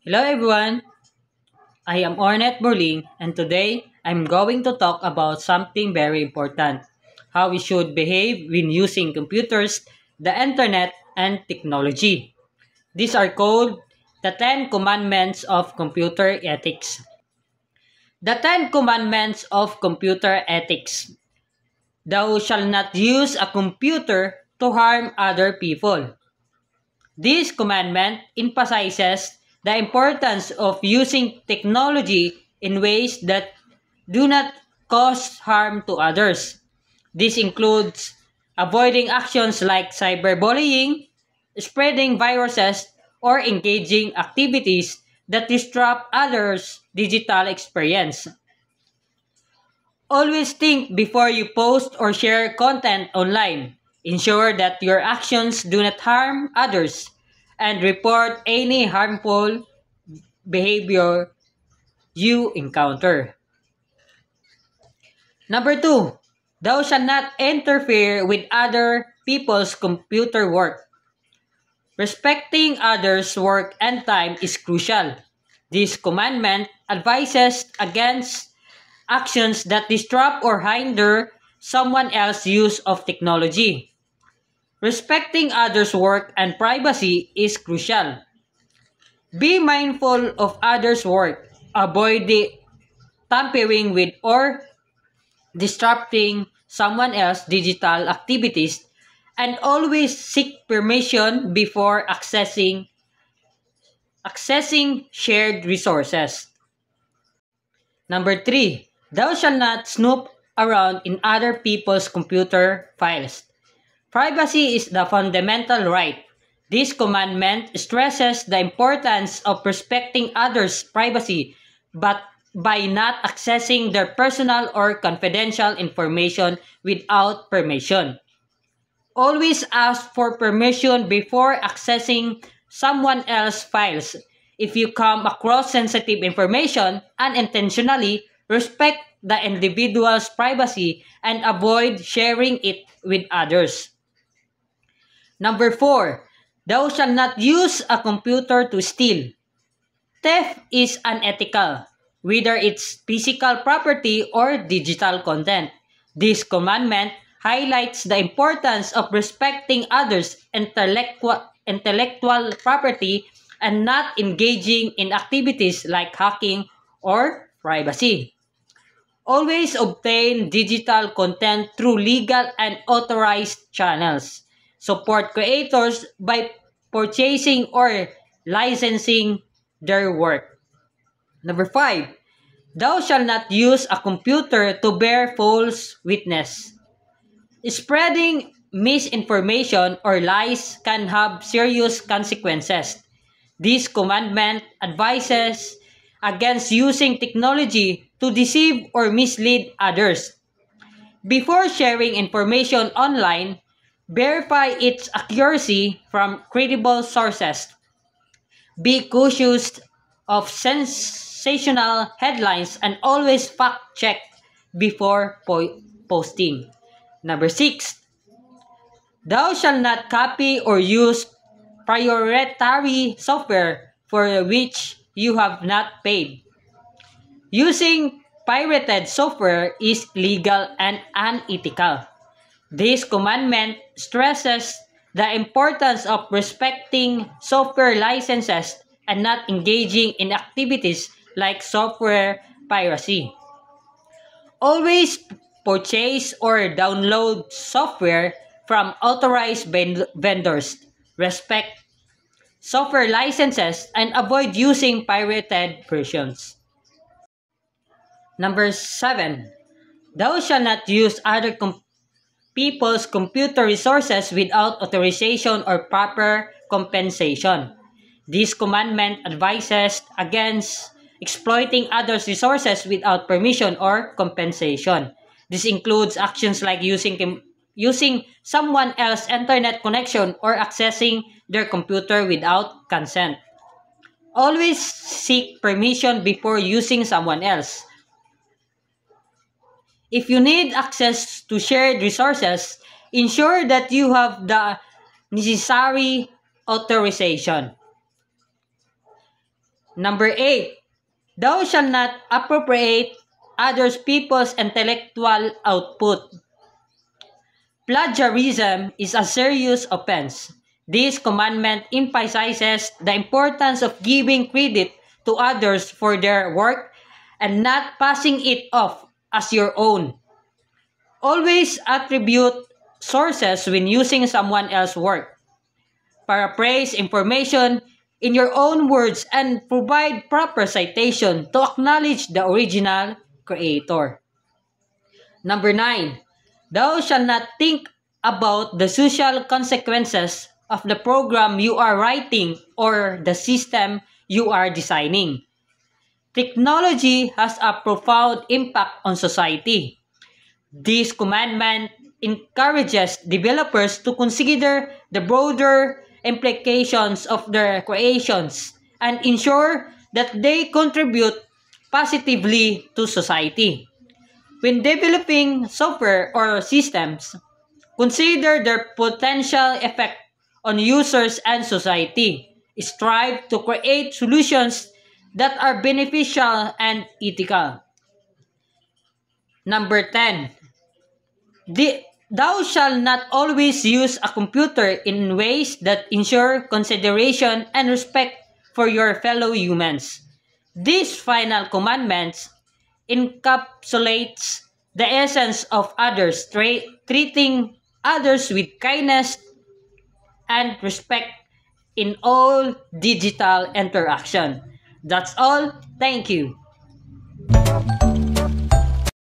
Hello everyone, I am Ornette Burling and today I'm going to talk about something very important, how we should behave when using computers, the internet, and technology. These are called the 10 Commandments of Computer Ethics. The 10 Commandments of Computer Ethics. Thou shalt not use a computer to harm other people. This commandment emphasizes the importance of using technology in ways that do not cause harm to others. This includes avoiding actions like cyberbullying, spreading viruses, or engaging activities that disrupt others' digital experience. Always think before you post or share content online. Ensure that your actions do not harm others and report any harmful behavior you encounter. Number 2, thou shalt not interfere with other people's computer work. Respecting others' work and time is crucial. This commandment advises against actions that disrupt or hinder someone else's use of technology. Respecting others' work and privacy is crucial. Be mindful of others' work. Avoid the tampering with or disrupting someone else's digital activities and always seek permission before accessing shared resources. Number 3, thou shalt not snoop around in other people's computer files. Privacy is the fundamental right. This commandment stresses the importance of respecting others' privacy, but by not accessing their personal or confidential information without permission. Always ask for permission before accessing someone else's files. If you come across sensitive information unintentionally, respect the individual's privacy and avoid sharing it with others. Number 4, thou shalt not use a computer to steal. Theft is unethical, whether it's physical property or digital content. This commandment highlights the importance of respecting others' intellectual property and not engaging in activities like hacking or privacy. Always obtain digital content through legal and authorized channels. Support creators by purchasing or licensing their work. Number 5, thou shalt not use a computer to bear false witness. Spreading misinformation or lies can have serious consequences. This commandment advises against using technology to deceive or mislead others. Before sharing information online, verify its accuracy from credible sources. Be cautious of sensational headlines and always fact-check before posting. Number 6, thou shalt not copy or use proprietary software for which you have not paid. Using pirated software is illegal and unethical. This commandment stresses the importance of respecting software licenses and not engaging in activities like software piracy. Always purchase or download software from authorized vendors. Respect software licenses and avoid using pirated versions. Number 7, thou shalt not use other people's computer resources without authorization or proper compensation. This commandment advises against exploiting others' resources without permission or compensation. This includes actions like using someone else's internet connection or accessing their computer without consent. Always seek permission before using someone else. If you need access to shared resources, ensure that you have the necessary authorization. Number 8. Thou shalt not appropriate others people's intellectual output. Plagiarism is a serious offense. This commandment emphasizes the importance of giving credit to others for their work and not passing it off as your own. Always attribute sources when using someone else's work. Paraphrase information in your own words and provide proper citation to acknowledge the original creator. Number 9. Thou shalt not think about the social consequences of the program you are writing or the system you are designing. Technology has a profound impact on society. This commandment encourages developers to consider the broader implications of their creations and ensure that they contribute positively to society. When developing software or systems, consider their potential effect on users and society. Strive to create solutions that are beneficial and ethical. Number 10. Thou shalt not always use a computer in ways that ensure consideration and respect for your fellow humans. These final commandments encapsulates the essence of others, treating others with kindness and respect in all digital interaction. That's all. Thank you.